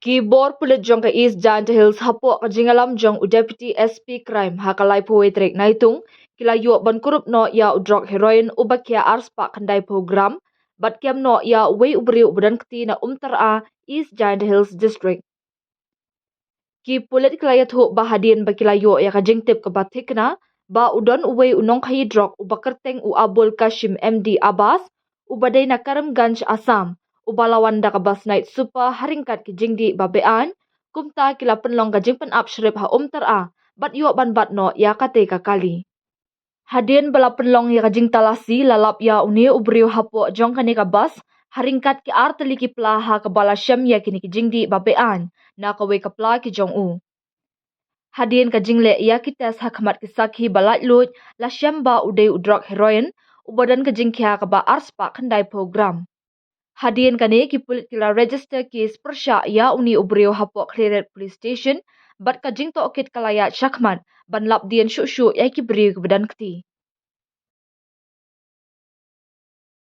Kibor pulit jong ka East Giant Hills hapo ka jingalam jong u Deputy SP Crime hakalai po trek naitung kila yu ban kurup no ya u drok heroin u bakia arspa kandai program bat kem no ya uwei ubriu budan kti na Umtyra East Giant Hills District. Ki pulit kilayat hu bahadin bakila yu ya ka jingtip ka batikna ba udon uwei unong kai drok u bakerteng u Abul Kashim MD Abbas u badai na Karimganj Assam. Ubalawan da kabas night super haringkat ki jingdi babean kumta kila penlong ka jingpen up shrip ha Umtyra bat yu ban bat no ya kate ka kali. Hadin bala penlong ya ka jing talasi lalap ya uni ubriu hapo jong kani ka bas haringkat ki arteli ki plaha ka bala syam ya kini ki jingdi babean na kawe ka pla ki jong u. Hadin ka jingle ya ki tes hakmat ki sakhi balat lut la syam ba udai udrok heroin ubadan ka jing khia ka ba arspa khandai program. Hadin kani ki pulit kila register kes persya ya uni ubriu hapo cleared police station bat ka jing to okit kalayat syakman ban lap dien syuk-syuk ya ki beriu ke badan keti.